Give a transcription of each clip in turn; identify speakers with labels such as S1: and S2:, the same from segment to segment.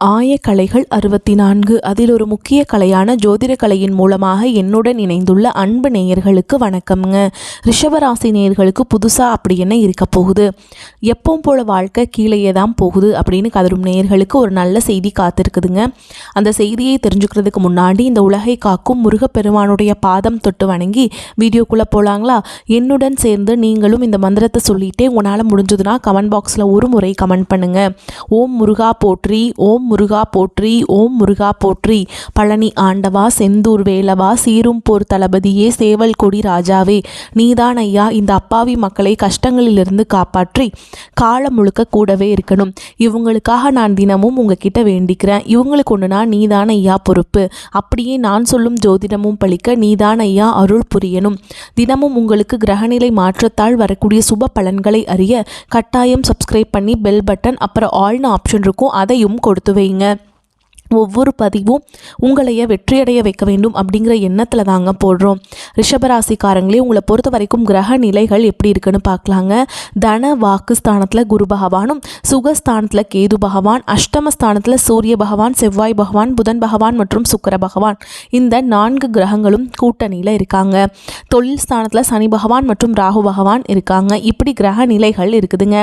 S1: ஆயக்கலைகள் 64 அதில் ஒரு முக்கிய கலையான ஜோதிட கலையின் மூலமாக என்னுடன் இணைந்துள்ள அன்பு நேயர்களுக்கு வணக்கம்ங்க. ரிஷபராசி நேயர்களுக்கு புதுசாக அப்படி என்ன இருக்க போகுது, எப்பவும் போல வாழ்க்கை கீழேயே தான் போகுது அப்படின்னு கதரும் நேயர்களுக்கு ஒரு நல்ல செய்தி காத்திருக்குதுங்க. அந்த செய்தியை தெரிஞ்சுக்கிறதுக்கு முன்னாடி இந்த உலகை காக்கும் முருகப்பெருமானுடைய பாதம் தொட்டு வணங்கி வீடியோக்குள்ளே போகலாங்களா? என்னுடன் சேர்ந்து நீங்களும் இந்த மந்திரத்தை சொல்லிட்டே உங்களால் முடிஞ்சதுன்னா கமெண்ட் பாக்ஸில் ஒரு முறை கமெண்ட் பண்ணுங்க. ஓம் முருகா போற்றி, ஓம் முருகா போற்றி, ஓம் முருகா போற்றி. பழனி ஆண்டவா, செந்தூர் வேலவா, சீரும் போர் தளபதியே, சேவல் கொடி ராஜாவே, நீதான் ஐயா இந்த அப்பாவி மக்களை கஷ்டங்களிலிருந்து காப்பாற்றி காலம் முழுக்க கூடவே இருக்கணும். இவங்களுக்காக நான் தினமும் உங்ககிட்ட வேண்டிக்கிறேன். இவங்களுக்கு ஒன்றுனா நீதான் ஐயா பொறுப்பு. அப்படியே நான் சொல்லும் ஜோதிடமும் பழிக்க நீதான் ஐயா அருள் புரியணும். தினமும் உங்களுக்கு கிரகநிலை மாற்றத்தால் வரக்கூடிய சுப பலன்களை அறிய கட்டாயம் சப்ஸ்கிரைப் பண்ணி பெல் பட்டன் அப்புறம் ஆல்னு ஆப்ஷன் இருக்கும், அதையும் கொடுத்து வைங்க. ஒவ்வொரு பதிவும் உங்களைய வெற்றியடைய வைக்க வேண்டும் அப்படிங்கிற எண்ணத்தில் தாங்க போடுறோம். ரிஷபராசிக்காரங்களே, உங்களை பொறுத்த வரைக்கும் கிரக நிலைகள் எப்படி இருக்குன்னு பார்க்கலாங்க. தன வாக்கு ஸ்தானத்தில் குரு பகவானும், சுகஸ்தானத்தில் கேது பகவான், அஷ்டமஸ்தானத்தில் சூரிய பகவான், செவ்வாய் பகவான், புதன் பகவான் மற்றும் சுக்கிர பகவான், இந்த 4 கிரகங்களும் கூட்டணியில் இருக்காங்க. தொழில் ஸ்தானத்தில் சனி பகவான் மற்றும் ராகு பகவான் இருக்காங்க. இப்படி கிரக நிலைகள் இருக்குதுங்க.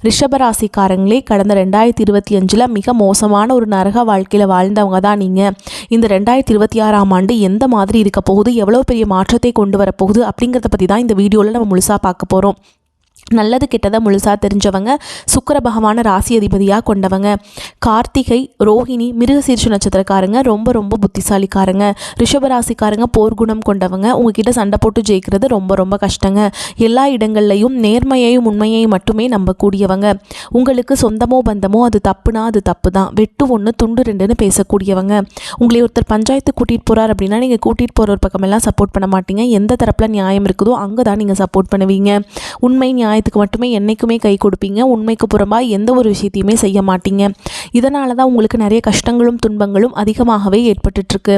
S1: ரிஷபராசிக்காரங்களே, கடந்த 2025 மிக மோசமான ஒரு நரக வாழ்க்கையில் வாழ்ந்தவங்க தான் நீங்கள். இந்த 2026ஆம் ஆண்டு எந்த மாதிரி இருக்க போகுது, எவ்வளோ பெரிய மாற்றத்தை கொண்டு வரப்போகுது அப்படிங்கிறத பற்றி தான் இந்த வீடியோவில் நம்ம முழுசாக பார்க்க போகிறோம். நல்லது கெட்டதை முழுசாக தெரிஞ்சவங்க, சுக்கிர பகவான ராசி அதிபதியாக கொண்டவங்க. கார்த்திகை, ரோஹிணி, மிருகசீர்ஷ நட்சத்திரக்காரங்க ரொம்ப ரொம்ப புத்திசாலிக்காரங்க. ரிஷபராசிக்காரங்க போர்க்குணம் கொண்டவங்க. உங்ககிட்ட சண்டை போட்டு ஜெயிக்கிறது ரொம்ப ரொம்ப கஷ்டங்க. எல்லா இடங்கள்லையும் நேர்மையையும் உண்மையையும் மட்டுமே நம்பக்கூடியவங்க. உங்களுக்கு சொந்தமோ பந்தமோ அது தப்புனா அது தப்பு தான், வெட்டு ஒன்று துண்டு ரெண்டுன்னு பேசக்கூடியவங்க. உங்களை ஒருத்தர் பஞ்சாயத்து கூட்டிகிட்டு போகிறார் அப்படின்னா நீங்கள் கூட்டிகிட்டு போகிற ஒரு பக்கமெல்லாம் சப்போர்ட் பண்ண மாட்டீங்க. எந்த தரப்பில் நியாயம் இருக்குதோ அங்கே தான் நீங்கள் சப்போர்ட் பண்ணுவீங்க. உண்மை நியாயத்துக்கு மட்டுமே என்றைக்குமே கை கொடுப்பீங்க. உண்மைக்கு புறம்பாக எந்த ஒரு விஷயத்தையுமே செய்ய மாட்டீங்க. இதனால தான் உங்களுக்கு நிறைய கஷ்டங்களும் துன்பங்களும் அதிகமாகவே ஏற்பட்டுருக்கு.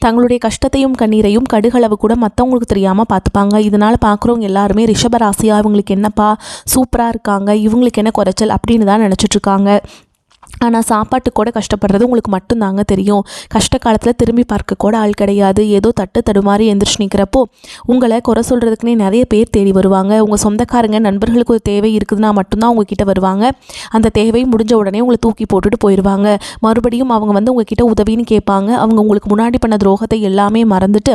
S1: தங்களுடைய கஷ்டத்தையும் கண்ணீரையும் கடுகளவு கூட மற்றவங்களுக்கு தெரியாமல் பார்த்துப்பாங்க. இதனால் பார்க்குறவங்க எல்லாருமே ரிஷபராசியா இவங்களுக்கு என்னப்பா சூப்பராக இருக்காங்க, இவங்களுக்கு என்ன குறைச்சல் அப்படின்னு தான் நினச்சிட்ருக்காங்க. ஆனால் சாப்பாட்டுக்கு கூட கஷ்டப்படுறது உங்களுக்கு மட்டும்தாங்க தெரியும். கஷ்ட காலத்தில் திரும்பி பார்க்க கூட ஆள் கிடையாது. ஏதோ தட்டு தடுமாறி எந்திரிச்சு நிற்கிறப்போ உங்களை குறை சொல்கிறதுக்குன்னே நிறைய பேர் தேடி வருவாங்க. உங்கள் சொந்தக்காரங்க நண்பர்களுக்கு ஒரு தேவை இருக்குதுன்னா மட்டும்தான் உங்ககிட்ட வருவாங்க. அந்த தேவை முடிஞ்ச உடனே உங்களை தூக்கி போட்டுட்டு போயிடுவாங்க. மறுபடியும் அவங்க வந்து உங்ககிட்ட உதவின்னு கேட்பாங்க. அவங்க உங்களுக்கு முன்னாடி பண்ண துரோகத்தை எல்லாமே மறந்துட்டு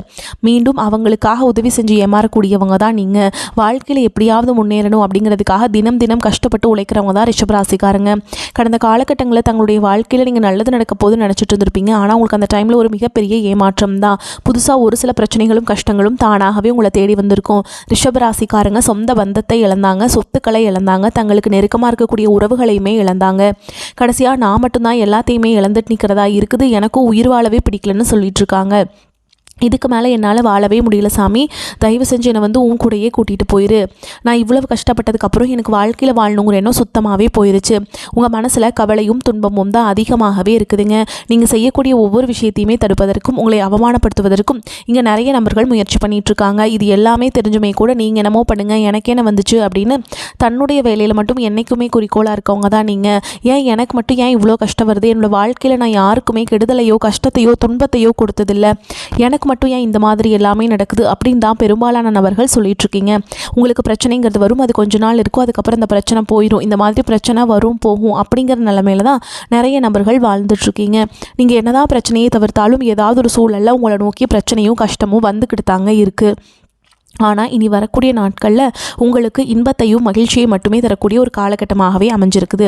S1: மீண்டும் அவங்களுக்காக உதவி செஞ்சு ஏமாறக்கூடியவங்க தான் நீங்கள். வாழ்க்கையில் எப்படியாவது முன்னேறணும் அப்படிங்கிறதுக்காக தினம் தினம் கஷ்டப்பட்டு உழைக்கிறவங்க தான் ரிஷபராசிக்காரங்க. கடந்த காலகட்டங்கள் தங்களுடைய வாழ்க்கையில் நீங்கள் நல்லது நடக்க போது நினச்சிட்டு இருந்திருப்பீங்க. ஆனால் உங்களுக்கு அந்த டைமில் ஒரு மிகப்பெரிய ஏமாற்றம் தான். புதுசாக ஒரு சில பிரச்சனைகளும் கஷ்டங்களும் தானாகவே உங்களை தேடி வந்திருக்கும். ரிஷபராசிக்காரங்க சொந்த பந்தத்தை இழந்தாங்க, சொத்துக்களை இழந்தாங்க, தங்களுக்கு நெருக்கமாக இருக்கக்கூடிய உறவுகளையுமே இழந்தாங்க. கடைசியாக நான் மட்டும்தான் எல்லாத்தையுமே இழந்துட்டு நிற்கிறதா இருக்குது, எனக்கும் உயிர் வாழவே பிடிக்கலன்னு சொல்லிட்டு இருக்காங்க. இதுக்கு மேலே என்னால் வாழவே முடியல சாமி, தயவு செஞ்சு என்னை வந்து உன் கூடையே கூட்டிகிட்டு போயிரு. நான் இவ்வளவு கஷ்டப்பட்டதுக்கப்புறம் எனக்கு வாழ்க்கையில் வாழணுங்கிற எண்ணம் சுத்தமாகவே போயிடுச்சு. உங்கள் மனசில் கவலையும் துன்பமும் தான் அதிகமாகவே இருக்குதுங்க. நீங்கள் செய்யக்கூடிய ஒவ்வொரு விஷயத்தையுமே தடுப்பதற்கும் உங்களை அவமானப்படுத்துவதற்கும் இங்கே நிறைய நபர்கள் முயற்சி பண்ணிகிட்ருக்காங்க. இது எல்லாமே தெரிஞ்சுமே கூட நீங்கள் என்னமோ பண்ணுங்கள், எனக்கு என்ன வந்துச்சு அப்படின்னு தன்னுடைய வேலையில் மட்டும் என்றைக்குமே குறிக்கோளாக இருக்கவங்க தான் நீங்கள். ஏன் எனக்கு மட்டும் ஏன் இவ்வளோ கஷ்டம் வருது, என்னோடய வாழ்க்கையில் நான் யாருக்குமே கெடுதலையோ கஷ்டத்தையோ துன்பத்தையோ கொடுத்ததில்லை, எனக்கு மட்டும் ஏன் இந்த மாதிரி எல்லாமே நடக்குது அப்படின்னு தான் பெரும்பாலான நபர்கள் சொல்லிட்டு இருக்கீங்க. உங்களுக்கு பிரச்சனைங்கிறது வரும், அது கொஞ்ச நாள் இருக்கும், அதுக்கப்புறம் இந்த பிரச்சனை போயிடும். இந்த மாதிரி பிரச்சனை வரும் போகும் அப்படிங்கிற நிலைமையில தான் நிறைய நபர்கள் வாழ்ந்துட்டு இருக்கீங்க. நீங்கள் என்னதான் பிரச்சனையை தவிர்த்தாலும் ஏதாவது ஒரு சூழலில் உங்களை நோக்கி பிரச்சனையும் கஷ்டமும் வந்துக்கிட்டு தாங்க இருக்குது. ஆனால் இனி வரக்கூடிய நாட்களில் உங்களுக்கு இன்பத்தையும் மகிழ்ச்சியை மட்டுமே தரக்கூடிய ஒரு காலகட்டமாகவே அமைஞ்சிருக்குது.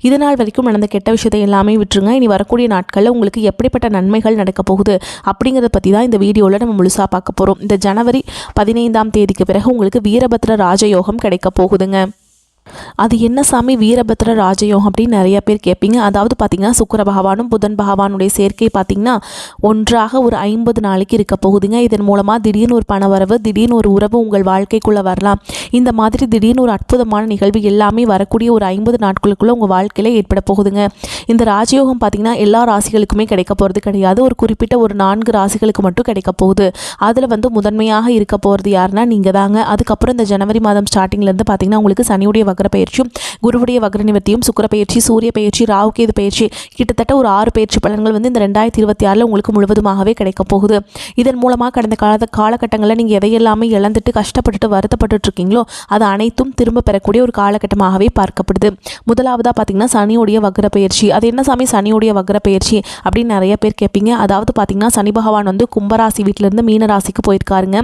S1: இது நாள் வரைக்கும் நடந்த கெட்ட விஷயத்தை எல்லாமே விட்டுருங்க. இனி வரக்கூடிய நாட்களில் உங்களுக்கு எப்படிப்பட்ட நன்மைகள் நடக்க போகுது அப்படிங்கிறத பற்றி தான் இந்த வீடியோவில் நம்ம முழுசாக பார்க்க போகிறோம். இந்த ஜனவரி 15ஆம் தேதிக்கு பிறகு உங்களுக்கு வீரபத்ர ராஜயோகம் கிடைக்க போகுதுங்க. அது என்ன சாமி வீரபத்ர ராஜயோகம் அப்படின்னு நிறைய பேர் கேட்பீங்க. அதாவது பார்த்திங்கன்னா சுக்கிர பகவானும் புதன் பகவானுடைய சேர்க்கை பார்த்திங்கன்னா ஒன்றாக ஒரு 50 நாளைக்கு இருக்க போகுதுங்க. இதன் மூலமாக திடீர்னு ஒரு பணவரவு, திடீர்னு ஒரு உறவு உங்கள் வாழ்க்கைக்குள்ளே வரலாம். இந்த மாதிரி திடீர்னு ஒரு அற்புதமான நிகழ்வு எல்லாமே வரக்கூடிய ஒரு 50 நாட்களுக்குள்ளே உங்கள் வாழ்க்கையில் ஏற்பட போகுதுங்க. இந்த ராஜயோகம் பார்த்திங்கன்னா எல்லா ராசிகளுக்குமே கிடைக்க போகிறது கிடையாது. ஒரு குறிப்பிட்ட ஒரு 4 ராசிகளுக்கு மட்டும் கிடைக்க போகுது. அதில் வந்து முதன்மையாக இருக்க போகிறது யாருன்னா நீங்கள் தாங்க. அதுக்கப்புறம் இந்த ஜனவரி மாதம் ஸ்டார்டிங்லேருந்து பார்த்திங்கன்னா உங்களுக்கு சனியுடைய வக்ர பயிற்சியும் குருவுடைய வக்ர நிவர்த்தியும் சுக்கிர பயிற்சி சூரிய பயிற்சி ராகு கேது பயிற்சி கிட்டத்தட்ட ஒரு 6 பயிற்சி பலன்கள் வந்து இந்த 2026 உங்களுக்கு முழுவதுமாகவே கிடைக்க போகுது. இதன் மூலமாக கடந்த காலகட்டங்களில் நீங்கள் எதையெல்லாமே இழந்துட்டு கஷ்டப்பட்டுட்டு வருத்தப்பட்டு இருக்கீங்களோ அது அனைத்தும் திரும்ப பெறக்கூடிய ஒரு காலகட்டமாகவே பார்க்கப்படுது. முதலாவதாக பார்த்தீங்கன்னா சனியுடைய வக்ர பயிற்சி. அது என்ன சாமி சனியுடைய வக்ர பயிற்சி அப்படின்னு நிறைய பேர் கேட்பீங்க. அதாவது பார்த்தீங்கன்னா சனி பகவான் வந்து கும்பராசி வீட்டிலேருந்து மீன ராசிக்கு போயிருக்காருங்க.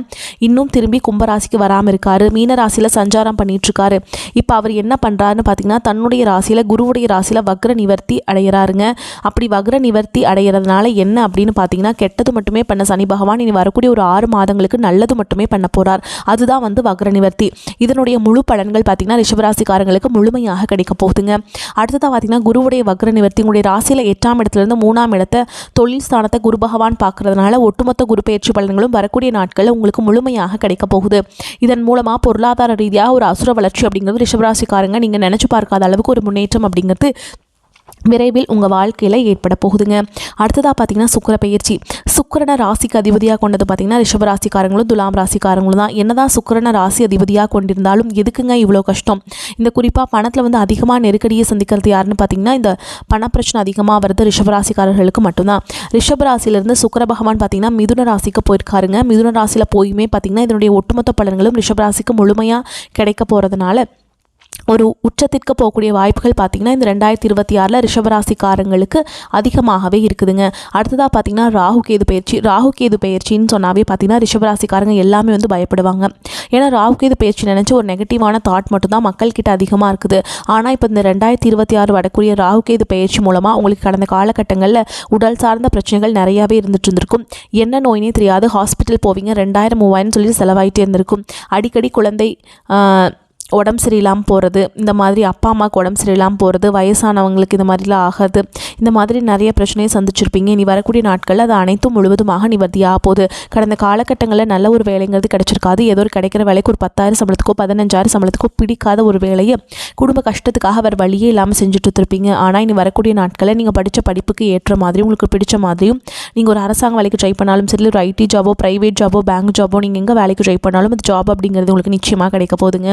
S1: இன்னும் திரும்பி கும்பராசிக்கு வராமல் இருக்காரு. மீன ராசியில் சஞ்சாரம் பண்ணிட்டு இருக்காரு. இப்போ அவர் என்ன பண்ணுறாருன்னு பார்த்தீங்கன்னா தன்னுடைய ராசியில் குருவுடைய ராசியில் வக்ர நிவர்த்தி அடைகிறாருங்க. அப்படி வக்ர நிவர்த்தி அடைகிறதுனால என்ன அப்படின்னு பார்த்தீங்கன்னா கெட்டது மட்டுமே பண்ண சனி பகவான் இனி வரக்கூடிய ஒரு 6 மாதங்களுக்கு நல்லது மட்டுமே பண்ண போகிறார். அதுதான் வந்து வக்ர நிவர்த்தி. இதனுடைய முழு பலன்கள் பார்த்தீங்கன்னா ரிஷபராசிக்காரங்களுக்கு முழுமையாக கிடைக்க போகுதுங்க. அடுத்ததாக பார்த்தீங்கன்னா குருவுடைய வக்ர நிவர்த்தி உங்களுடைய ராசியில் 8ஆம் இடத்துலேருந்து 3ஆம் இடத்தை தொழில் ஸ்தானத்தை குரு பகவான் பார்க்கறதுனால ஒட்டுமொத்த குரு பயிற்சி பலன்களும் வரக்கூடிய நாட்களில் உங்களுக்கு முழுமையாக கிடைக்க போகுது. இதன் மூலமாக பொருளாதார ரீதியாக ஒரு அசுர வளர்ச்சி அப்படிங்கிறது ரிஷபராசிக்காரங்க நீங்கள் நினச்சி பார்க்காத அளவுக்கு ஒரு முன்னேற்றம் அப்படிங்கிறது விரைவில் உங்கள் வாழ்க்கையில் ஏற்பட போகுதுங்க. அடுத்ததாக பார்த்தீங்கன்னா சுக்கிர பயிற்சி. சுக்கிரனை ராசிக்கு அதிபதியாக கொண்டது பார்த்தீங்கன்னா ரிஷபராசிக்காரங்களும் துலாம் ராசிக்காரங்களும் தான். என்னதான் சுக்கிரனை ராசி அதிபதியாக கொண்டிருந்தாலும் எதுக்குங்க இவ்வளோ கஷ்டம்? இந்த குறிப்பாக பணத்தில் வந்து அதிகமாக நெருக்கடியை சந்திக்கிறது யாருன்னு பார்த்தீங்கன்னா இந்த பணப்பிரச்சனை அதிகமாக வருது ரிஷபராசிக்காரர்களுக்கு மட்டும்தான். ரிஷபராசியிலிருந்து சுக்கிர பகவான் பார்த்தீங்கன்னா மிதுன ராசிக்கு போயிருக்காருங்க. மிதுன ராசியில் போயுமே பார்த்தீங்கன்னா இதனுடைய ஒட்டுமொத்த பலன்களும் ரிஷபராசிக்கு முழுமையாக கிடைக்க போகிறதுனால ஒரு உச்சத்திற்கு போகக்கூடிய வாய்ப்புகள் பார்த்திங்கன்னா இந்த 2026 ரிஷபராசிக்காரங்களுக்கு அதிகமாகவே இருக்குதுங்க. அடுத்ததாக பார்த்திங்கன்னா ராகு கேது பயிற்சி. ராகு கேது பயிற்சின்னு சொன்னாவே பார்த்திங்கன்னா ரிஷபராசிக்காரங்க எல்லாமே வந்து பயப்படுவாங்க. ஏன்னா ராகு கேது பயிற்சி நினச்சி ஒரு நெகட்டிவான தாட் மட்டும்தான் மக்கள்கிட்ட அதிகமாக இருக்குது. ஆனால் இப்போ இந்த 2026 வரக்கூடிய ராகு கேது பயிற்சி மூலமாக உங்களுக்கு கடந்த காலகட்டங்களில் உடல் சார்ந்த பிரச்சனைகள் நிறையாவே இருந்துட்டு இருந்திருக்கும். என்ன நோயினே தெரியாது ஹாஸ்பிட்டல் போவீங்க 2000-3000 சொல்லி செலவாயிட்டே இருந்திருக்கும். அடிக்கடி குழந்தை உடம்பு சரியில்லாமல் போகிறது, இந்த மாதிரி அப்பா அம்மாவுக்கு உடம்பு சரியில்லாமல் போகிறது, வயசானவங்களுக்கு இந்த மாதிரிலாம் ஆகாது, இந்த மாதிரி நிறைய பிரச்சனையை சந்திச்சிருப்பீங்க. இனி வரக்கூடிய நாட்களில் அது அனைத்தும் முழுவதுமாக நிவர்த்தியாக போகுது. கடந்த காலகட்டங்களில் நல்ல ஒரு வேலைங்கிறது கிடைச்சிருக்காது. ஏதோ ஒரு கிடைக்கிற வேலைக்கு ஒரு 10,000 சம்பளத்துக்கோ 15,000 சம்பளத்துக்கோ பிடிக்காத ஒரு வேலையை குடும்ப கஷ்டத்துக்காக அவர் வழியே இல்லாமல் செஞ்சுட்டு இருப்பீங்க. ஆனால் இனி வரக்கூடிய நாட்களில் நீங்கள் படித்த படிப்புக்கு ஏற்ற மாதிரி உங்களுக்கு பிடிச்ச மாதிரியும் நீங்கள் ஒரு அரசாங்க வேலைக்கு ட்ரை பண்ணாலும் சரி, ஒரு ஐடி ஜாபோ ப்ரைவேட் ஜாபோ பேங்க் ஜாபோ நீங்கள் எங்கே வேலைக்கு ட்ரை பண்ணாலும் அந்த ஜாப் அப்படிங்கிறது உங்களுக்கு நிச்சயமாக கிடைக்க போகுதுங்க.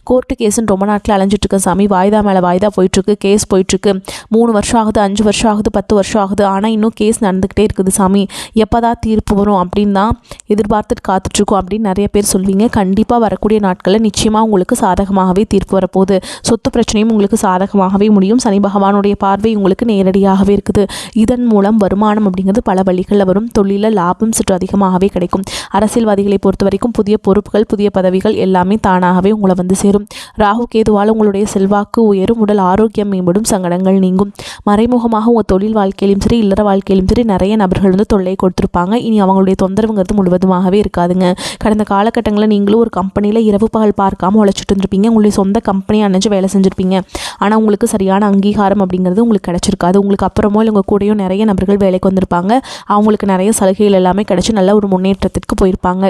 S1: கோர்ட்டு கேஸுன்னு ரொம்ப நாட்டில் அலைஞ்சிட்ருக்க சாமி, வாய்தா மேலே வாய்தா போயிட்டுருக்கு, கேஸ் போயிட்டுருக்கு. 3 வருஷம் ஆகுது, 5 வருஷம் ஆகுது, 10 வருஷம் ஆகுது, ஆனால் இன்னும் கேஸ் நடந்துக்கிட்டே இருக்குது சாமி, எப்போதான் தீர்ப்பு வரும் அப்படின்னு தான் எதிர்பார்த்துட்டு காத்துட்ருக்கோம் அப்படின்னு நிறைய பேர் சொல்வீங்க. கண்டிப்பாக வரக்கூடிய நாட்களில் நிச்சயமாக உங்களுக்கு சாதகமாகவே தீர்ப்பு வரப்போகுது. சொத்து பிரச்சனையும் உங்களுக்கு சாதகமாகவே முடியும். சனி பகவானுடைய பார்வை உங்களுக்கு நேரடியாகவே இருக்குது. இதன் மூலம் வருமானம் அப்படிங்கிறது பல வழிகளில் வரும். தொழிலில் லாபம் சற்று அதிகமாகவே கிடைக்கும். அரசியல்வாதிகளை பொறுத்த வரைக்கும் புதிய பொறுப்புகள் புதிய பதவிகள் எல்லாமே தானாகவே உங்களை வந்து சேரும். ராகு கேதுவால் உங்களுடைய செல்வாக்கு உயரும், உடல் ஆரோக்கியம் மேம்படும், சங்கடங்கள் நீங்கும். மறைமுகமாக உங்கள் தொழில் வாழ்க்கையிலும் சரி இல்லற வாழ்க்கையிலும் சரி நிறைய நபர்கள் வந்து தொல்லை கொடுத்துருப்பாங்க. இனி அவங்களுடைய தொந்தரவுங்கிறது முழுவதுமாகவே இருக்காதுங்க. கடந்த காலகட்டங்களில் நீங்களும் ஒரு கம்பெனியில் இரவு பகல் பார்க்காம உழைச்சிட்டு இருந்திருப்பீங்க. உங்களுடைய சொந்த கம்பெனியை அணைஞ்சு வேலை செஞ்சுருப்பீங்க. ஆனால் உங்களுக்கு சரியான அங்கீகாரம் அப்படிங்கிறது உங்களுக்கு கிடைச்சிருக்காது. உங்களுக்கு அப்புறமோ இல்லை உங்கள் கூடயும் நிறைய நபர்கள் வேலைக்கு வந்திருப்பாங்க. அவங்களுக்கு நிறைய சலுகைகள் எல்லாமே கிடைச்சி நல்ல ஒரு முன்னேற்றத்திற்கு போயிருப்பாங்க.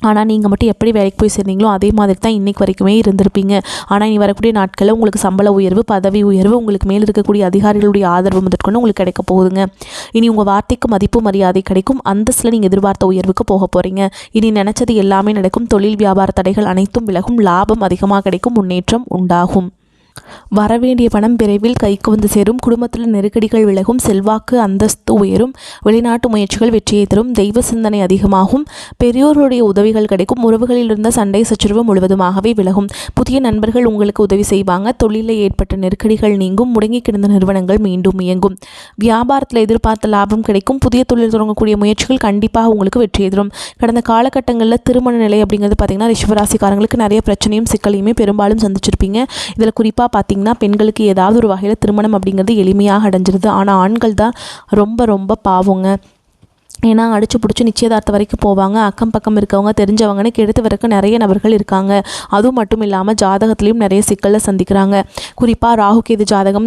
S1: ஆனால் நீங்கள் மட்டும் எப்படி வேலைக்கு போய் சேர்ந்தீங்களோ அதே மாதிரி தான் இன்றைக்கு வரைக்குமே இருந்திருப்பீங்க. ஆனால் இனி வரக்கூடிய நாட்களில் உங்களுக்கு சம்பள உயர்வு பதவி உயர்வு உங்களுக்கு மேல் இருக்கக்கூடிய அதிகாரிகளுடைய ஆதரவு முதற்கொண்டு உங்களுக்கு கிடைக்க போகுதுங்க. இனி உங்கள் வார்த்தைக்கு மதிப்பு மரியாதை கிடைக்கும். அந்தஸ்தில் நீங்கள் எதிர்பார்த்த உயர்வுக்கு போக போகிறீங்க. இனி நினச்சது எல்லாமே நடக்கும். தொழில் வியாபார தடைகள் அனைத்தும் விலகும். லாபம் அதிகமாக கிடைக்கும். முன்னேற்றம் உண்டாகும். வரவேண்டிய பணம் விரைவில் கைக்கு வந்து சேரும். குடும்பத்தில் நெருக்கடிகள் விலகும். செல்வாக்கு அந்தஸ்து உயரும். வெளிநாட்டு முயற்சிகள் வெற்றியை தரும். தெய்வ சிந்தனை அதிகமாகும். பெரியோர்களுடைய உதவிகள் கிடைக்கும். உறவுகளில் இருந்த சண்டை சச்சரவு முழுவதுமாகவே விலகும். புதிய நண்பர்கள் உங்களுக்கு உதவி செய்வாங்க. தொழிலில் ஏற்பட்ட நெருக்கடிகள் நீங்கும். முடங்கி கிடந்த நிறுவனங்கள் மீண்டும் இயங்கும். வியாபாரத்தில் எதிர்பார்த்த லாபம் கிடைக்கும். புதிய தொழில் தொடங்கக்கூடிய முயற்சிகள் கண்டிப்பாக உங்களுக்கு வெற்றியை தரும். கடந்த காலகட்டங்களில் திருமண நிலை அப்படிங்கிறது பார்த்திங்கன்னா ரிஷபராசிக்காரங்களுக்கு நிறைய பிரச்சனையும் சிக்கலையுமே பெரும்பாலும் சந்திச்சிருப்பீங்க. இதில் குறிப்பாக பார்த்தீங்கன்னா பெண்களுக்கு ஏதாவது ஒரு வகையில் திருமணம் அப்படிங்கிறது எளிமையாக அடைஞ்சிருது. ஆனால் ஆண்கள் தான் ரொம்ப ரொம்ப பாவங்க. ஏன்னா அடிச்சு பிடிச்சி நிச்சயதார்த்தம் வரைக்கும் போவாங்க. அக்கம் பக்கம் இருக்கவங்க தெரிஞ்சவங்கன்னு கெடுத்து வரைக்கும் நிறைய நபர்கள் இருக்காங்க. அதுவும் மட்டும் இல்லாமல் ஜாதகத்துலேயும் நிறைய சிக்கலை சந்திக்கிறாங்க. குறிப்பாக ராகு கேது ஜாதகம்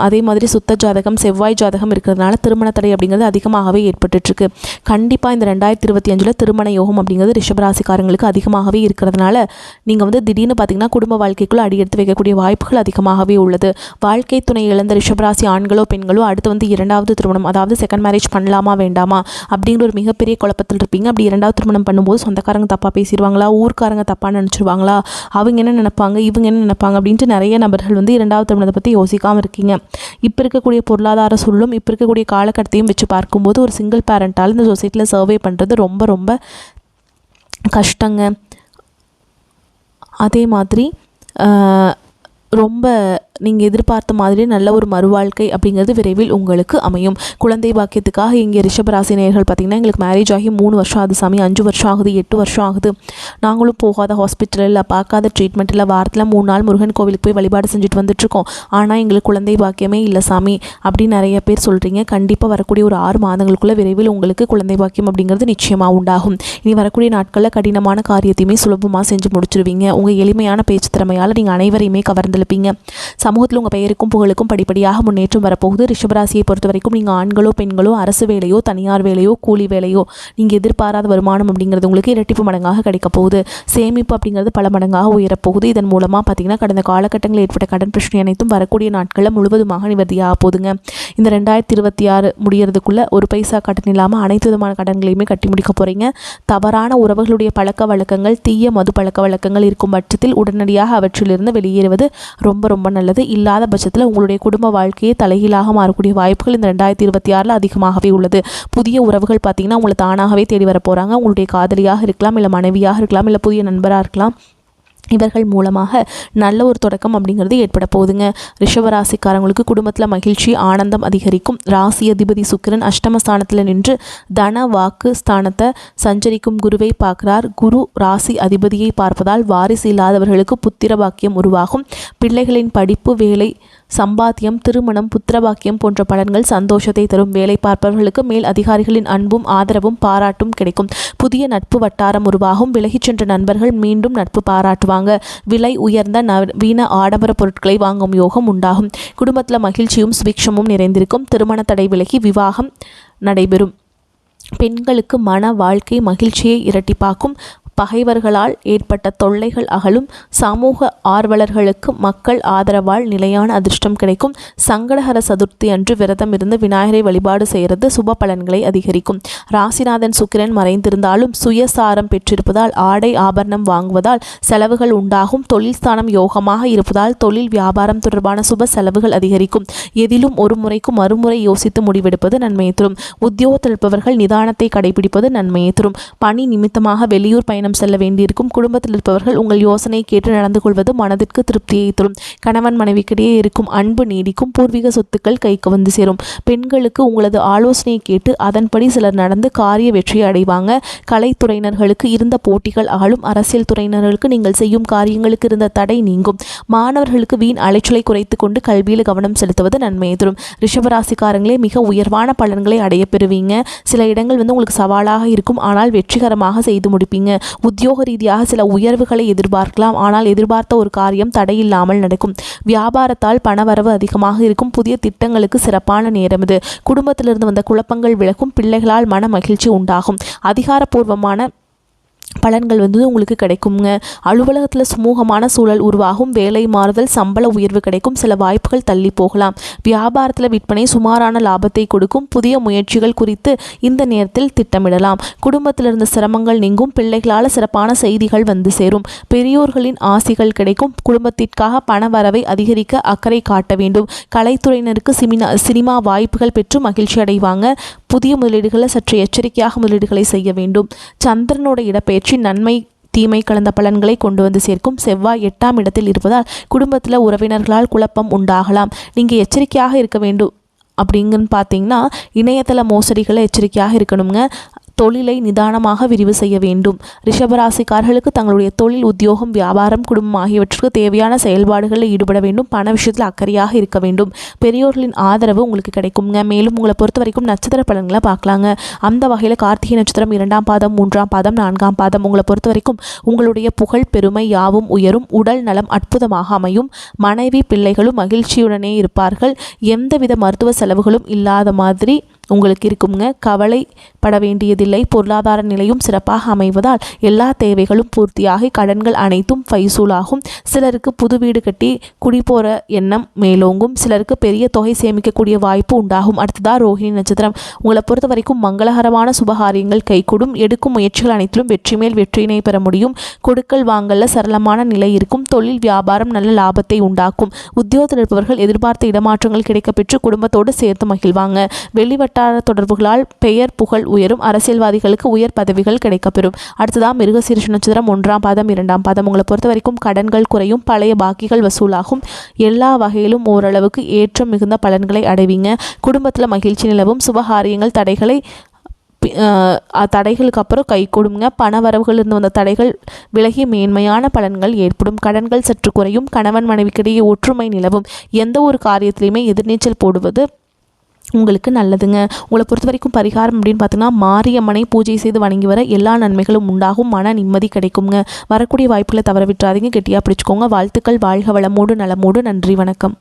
S1: அதே மாதிரி சுத்த ஜாதகம் செவ்வாய் ஜாதகம் இருக்கிறதுனால திருமண தடை அப்படிங்கிறது அதிகமாகவே ஏற்பட்டுருக்கு. கண்டிப்பாக இந்த 2025 திருமண யோகம் அப்படிங்கிறது ரிஷபராசிக்காரங்களுக்கு அதிகமாகவே இருக்கிறதுனால நீங்கள் வந்து திடீர்னு பார்த்திங்கன்னா குடும்ப வாழ்க்கைக்குள்ளே அடி எடுத்து வைக்கக்கூடிய வாய்ப்புகள் அதிகமாகவே உள்ளது. வாழ்க்கை துணை இழந்த ரிஷபராசி ஆண்களோ பெண்களோ அடுத்து வந்து 2வது திருமணம் அதாவது செகண்ட் மேரேஜ் பண்ணலாமா வேண்டாமா அப்படிங்கிற ஒரு மிகப்பெரிய குழப்பத்தில் இருப்பீங்க. அப்படி இரண்டாவது திருமணம் பண்ணும்போது சொந்தக்காரங்க தப்பாக பேசிடுவாங்களா, ஊர்க்காரங்க தப்பாக நினச்சிருவாங்களா, அவங்க என்ன நினைப்பாங்க, இவங்க என்ன நினைப்பாங்க அப்படின்ட்டு நிறைய நபர்கள் வந்து இரண்டாவது திருமணத்தை பற்றி யோசிக்காமல் இருக்கீங்க. இப்போ இருக்கக்கூடிய பொருளாதார சூழலும் இப்போ இருக்கக்கூடிய காலகட்டத்தையும் வச்சு பார்க்கும்போது ஒரு சிங்கிள் பேரண்டால் இந்த சொசைட்டியில் சர்வே பண்ணுறது ரொம்ப ரொம்ப கஷ்டங்க. அதே மாதிரி ரொம்ப நீங்கள் எதிர்பார்த்த மாதிரி நல்ல ஒரு மறுவாழ்க்கை அப்படிங்கிறது விரைவில் உங்களுக்கு அமையும். குழந்தை பாக்கியத்துக்காக இங்கே ரிஷபராசி நேயர்கள் பார்த்திங்கன்னா, எங்களுக்கு மேரேஜ் ஆகி 3 வருஷம் ஆகுது சாமி, 5 வருஷம் ஆகுது, 8 வருஷம் ஆகுது, நாங்களும் போகாத ஹாஸ்பிட்டல் இல்லை, பார்க்காத ட்ரீட்மெண்ட் இல்லை, வாரத்தில் 3 நாள் முருகன் கோவிலுக்கு போய் வழிபாடு செஞ்சுட்டு வந்துட்டுருக்கோம், ஆனால் எங்களுக்கு குழந்தை பாக்கியமே இல்லை சாமி அப்படின்னு நிறைய பேர் சொல்கிறீங்க. கண்டிப்பாக வரக்கூடிய ஒரு 6 மாதங்களுக்குள்ளே விரைவில் உங்களுக்கு குழந்தை பாக்கியம் அப்படிங்கிறது நிச்சயமாக உண்டாகும். இனி வரக்கூடிய நாட்களில் கடினமான காரியத்தையுமே சுலபமாக செஞ்சு முடிச்சிருவீங்க. உங்கள் எளிமையான பேச்சு திறமையால் நீங்கள் அனைவரையுமே கவர்ந்தெழுப்பீங்க. சமூகத்தில் உங்கள் பெயருக்கும் புகழுக்கும் படிப்படியாக முன்னேற்றம் வரப்போகுது. ரிஷபராசியை பொறுத்த வரைக்கும் நீங்கள் ஆண்களோ பெண்களோ அரசு வேலையோ தனியார் வேலையோ கூலி வேலையோ நீங்கள் எதிர்பாராத வருமானம் அப்படிங்கிறது உங்களுக்கு இரட்டிப்பு மடங்காக கிடைக்க போகுது. சேமிப்பு அப்படிங்கிறது பல மடங்காக உயரப்போகுது. இதன் மூலமாக பார்த்தீங்கன்னா கடந்த காலகட்டங்களில் ஏற்பட்ட கடன் பிரச்சனை அனைத்தும் வரக்கூடிய நாட்களில் முழுவதுமாக நிவர்த்தியாக போகுதுங்க. இந்த 2026 முடியறதுக்குள்ளே ஒரு பைசா கடன் இல்லாமல் அனைத்து விதமான கடன்களையுமே கட்டி முடிக்க போகிறீங்க. தவறான உறவுகளுடைய பழக்க வழக்கங்கள், தீய மது பழக்க வழக்கங்கள் இருக்கும் பட்சத்தில் உடனடியாக அவற்றிலிருந்து வெளியேறுவது ரொம்ப ரொம்ப நல்லது. இல்லாத பட்சத்தில் உங்களுடைய குடும்ப வாழ்க்கையை தலைகீழாக மாறக்கூடிய வாய்ப்புகள் இந்த 2026 அதிகமாகவே உள்ளது. புதிய உறவுகள் பார்த்தீங்கன்னா உங்களை தானாகவே தேடி வர போகிறாங்க. உங்களுடைய காதலியாக இருக்கலாம், இல்லை மனைவியாக இருக்கலாம், இல்லை புதிய நண்பராக இருக்கலாம். இவர்கள் மூலமாக நல்ல ஒரு தொடக்கம் அப்படிங்கிறது ஏற்பட போகுதுங்க. ரிஷபராசிக்காரங்களுக்கு குடும்பத்தில் மகிழ்ச்சி ஆனந்தம் அதிகரிக்கும். ராசி அதிபதி சுக்கிரன் அஷ்டமஸ்தானத்தில் நின்று தன வாக்கு ஸ்தானத்தை சஞ்சரிக்கும் குருவை பார்க்கிறார். குரு ராசி அதிபதியை பார்ப்பதால் வாரிசு இல்லாதவர்களுக்கு புத்திர பாக்கியம் உருவாகும். பிள்ளைகளின் படிப்பு, வேலை, சம்பாத்தியம், திருமணம், புத்திரபாக்கியம் போன்ற பலன்கள் சந்தோஷத்தை தரும். வேலை பார்ப்பவர்களுக்கு மேல் அதிகாரிகளின் அன்பும் ஆதரவும் பாராட்டும் கிடைக்கும். புதிய நட்பு வட்டாரம் உருவாகும். விலகிச் சென்ற நண்பர்கள் மீண்டும் நட்பு பாராட்டுவாங்க. விலை உயர்ந்த நவீன ஆடம்பர பொருட்களை வாங்கும் யோகம் உண்டாகும். குடும்பத்தில் மகிழ்ச்சியும் சுபிக்ஷமும் நிறைந்திருக்கும். திருமண தடை விலகி விவாகம் நடைபெறும். பெண்களுக்கு மன வாழ்க்கை மகிழ்ச்சியை இரட்டிப்பாக்கும். பகைவர்களால் ஏற்பட்ட தொல்லைகள் அகலும். சமூக ஆர்வலர்களுக்கு மக்கள் ஆதரவால் நிலையான அதிர்ஷ்டம் கிடைக்கும். சங்கடஹர சதுர்த்தி அன்று விரதம் இருந்து விநாயகரை வழிபாடு செய்கிறது சுப பலன்களை அதிகரிக்கும். ராசிநாதன் சுக்கிரன் மறைந்திருந்தாலும் சுயசாரம் பெற்றிருப்பதால் ஆடை ஆபரணம் வாங்குவதால் செலவுகள் உண்டாகும். தொழில் ஸ்தானம் யோகமாக இருப்பதால் தொழில் வியாபாரம் தொடர்பான சுப செலவுகள் அதிகரிக்கும். எதிலும் ஒரு முறைக்கு மறுமுறை யோசித்து முடிவெடுப்பது நன்மையை தரும். உத்தியோகத்தில் இருப்பவர்கள் நிதானத்தை கடைபிடிப்பது நன்மையை தரும். பணி நிமித்தமாக வெளியூர் பயணம் செல்ல வேண்டியிருக்கும். குடும்பத்தில் இருப்பவர்கள் உங்கள் யோசனை கேட்டு நடந்து கொள்வது மனதிற்கு திருப்தியை தரும். கணவன் மனைவிக்கிடையே இருக்கும் அன்பு நீடிக்கும். பூர்வீக சொத்துக்கள் கைக்கு வந்து சேரும். பெண்களுக்கு உங்களது ஆலோசனையை கேட்டு அதன்படி சிலர் நடந்து காரிய வெற்றியை அடைவாங்க. கலைத்துறையினர்களுக்கு இருந்த போட்டிகள் அகலும். அரசியல் துறையினர்களுக்கு நீங்கள் செய்யும் காரியங்களுக்கு இருந்த தடை நீங்கும். மாணவர்களுக்கு வீண் அலைச்சலை குறைத்து கொண்டு கல்வியில் கவனம் செலுத்துவது நன்மையை தரும். ரிஷபராசிக்காரங்களே மிக உயர்வான பலன்களை அடைய பெறுவீங்க. சில இடங்கள் வந்து உங்களுக்கு சவாலாக இருக்கும், ஆனால் வெற்றிகரமாக செய்து முடிப்பீங்க. உத்தியோக ரீதியாக சில உயர்வுகளை எதிர்பார்க்கலாம், ஆனால் எதிர்பார்த்த ஒரு காரியம் தடையில்லாமல் நடக்கும். வியாபாரத்தால் பணவரவு அதிகமாக இருக்கும். புதிய திட்டங்களுக்கு சிறப்பான நேரம் இது. குடும்பத்திலிருந்து வந்த குழப்பங்கள் விலகும். பிள்ளைகளால் மன மகிழ்ச்சி உண்டாகும். அதிகாரப்பூர்வமான பலன்கள் வந்து உங்களுக்கு கிடைக்குங்க. அலுவலகத்தில் சுமூகமான சூழல் உருவாகும். வேலை மாறுதல், சம்பள உயர்வு கிடைக்கும். சில வாய்ப்புகள் தள்ளி போகலாம். வியாபாரத்தில் விற்பனை சுமாரான லாபத்தை கொடுக்கும். புதிய முயற்சிகள் குறித்து இந்த நேரத்தில் திட்டமிடலாம். குடும்பத்தில் இருந்த சிரமங்கள் நீங்கும். பிள்ளைகளால் சிறப்பான செய்திகள் வந்து சேரும். பெரியோர்களின் ஆசிகள் கிடைக்கும். குடும்பத்திற்காக பண வரவை அதிகரிக்க அக்கறை காட்ட வேண்டும். கலைத்துறையினருக்கு சினிமா வாய்ப்புகள் பெற்று மகிழ்ச்சி அடைவாங்க. புதிய முதலீடுகளை சற்று எச்சரிக்கையாக முதலீடுகளை செய்ய வேண்டும். சந்திரனோட இடப்பெயர்ச்சி நன்மை தீமை கலந்த பலன்களை கொண்டு வந்து சேர்க்கும். செவ்வாய் 8ஆம் இடத்தில் இருப்பதால் குடும்பத்தில் உறவினர்களால் குழப்பம் உண்டாகலாம். நீங்கள் எச்சரிக்கையாக இருக்க வேண்டும். அப்படிங்கன்னு பார்த்தீங்கன்னா இணையதள மோசடிகளை எச்சரிக்கையாக இருக்கணுங்க. தொழிலை நிதானமாக விரிவு செய்ய வேண்டும். ரிஷபராசிக்காரர்களுக்கு தங்களுடைய தொழில், உத்தியோகம், வியாபாரம், குடும்பம் ஆகியவற்றுக்கு தேவையான செயல்பாடுகளில் ஈடுபட வேண்டும். பண விஷயத்தில் அக்கறையாக இருக்க வேண்டும். பெரியோர்களின் ஆதரவு உங்களுக்கு கிடைக்குங்க. மேலும் உங்களை பொறுத்த வரைக்கும் நட்சத்திர பலன்களை பார்க்கலாங்க. அந்த வகையில் கார்த்திகை நட்சத்திரம் 2ஆம் பாதம், 3ஆம் பாதம், 4ஆம் பாதம் உங்களை பொறுத்த வரைக்கும் உங்களுடைய புகழ் பெருமை யாவும் உயரும். உடல் நலம் அற்புதமாக அமையும். மனைவி பிள்ளைகளும் மகிழ்ச்சியுடனே இருப்பார்கள். எந்தவித மருத்துவ செலவுகளும் இல்லாத மாதிரி உங்களுக்கு இருக்குங்க. கவலைப்பட வேண்டியதில்லை. பொருளாதார நிலையும் சிறப்பாக அமைவதால் எல்லா தேவைகளும் பூர்த்தியாகி கடன்கள் அனைத்தும் ஃபைசூலாகும். சிலருக்கு புது வீடு கட்டி குடிபோற எண்ணம் மேலோங்கும். சிலருக்கு பெரிய தொகை சேமிக்கக்கூடிய வாய்ப்பு உண்டாகும். அடுத்ததா ரோஹிணி நட்சத்திரம். உங்களை பொறுத்த வரைக்கும் மங்களகரமான சுபகாரியங்கள் கைகூடும். எடுக்கும் முயற்சிகள் அனைத்திலும் வெற்றி மேல் வெற்றியினை பெற முடியும். கொடுக்கல் வாங்கல்ல சரளமான நிலை இருக்கும். தொழில் வியாபாரம் நல்ல லாபத்தை உண்டாக்கும். உத்தியோகத்தில் இருப்பவர்கள் எதிர்பார்த்த இடமாற்றங்கள் கிடைக்கப்பெற்று குடும்பத்தோடு சேர்த்து மகிழ்வாங்க. வெளிவட்டார தொடர்புகளால் பெயர் புகழ் உயரும். அரசியல்வாதிகளுக்கு உயர் பதவிகள் கிடைக்கப்பெறும். அடுத்ததான் மிருகசீரிஷ நட்சத்திரம் 1ஆம் பாதம் 2ஆம் பாதம். உங்களை பொறுத்த வரைக்கும் கடன்கள் குறையும். பழைய பாக்கிகள் வசூலாகும். எல்லா வகையிலும் ஓரளவுக்கு ஏற்றம் மிகுந்த பலன்களை அடைவீங்க. குடும்பத்தில் மகிழ்ச்சி நிலவும். சுபகாரியங்கள் தடைகளுக்கு அப்புறம் கை கொடுங்க. பண வரவுகள் இருந்து வந்த தடைகள் விலகி மேன்மையான பலன்கள் ஏற்படும். கடன்கள் சற்று குறையும். கணவன் மனைவிக்கிடையே ஒற்றுமை நிலவும். எந்த ஒரு காரியத்திலையுமே எதிர்நீச்சல் போடுவது உங்களுக்கு நல்லதுங்க. உங்களை பொறுத்த வரைக்கும் பரிகாரம் அப்படின்னு பார்த்தீங்கன்னா மாரியம்மனை பூஜை செய்து வணங்கி வர எல்லா நன்மைகளும் உண்டாகும். மன நிம்மதி கிடைக்குங்க. வரக்கூடிய வாய்ப்புகளை தவற விட்டுறாதீங்க. கெட்டியாக பிடிச்சிக்கோங்க. வாழ்த்துக்கள். வாழ்க வளமோடு நலமோடு. நன்றி. வணக்கம்.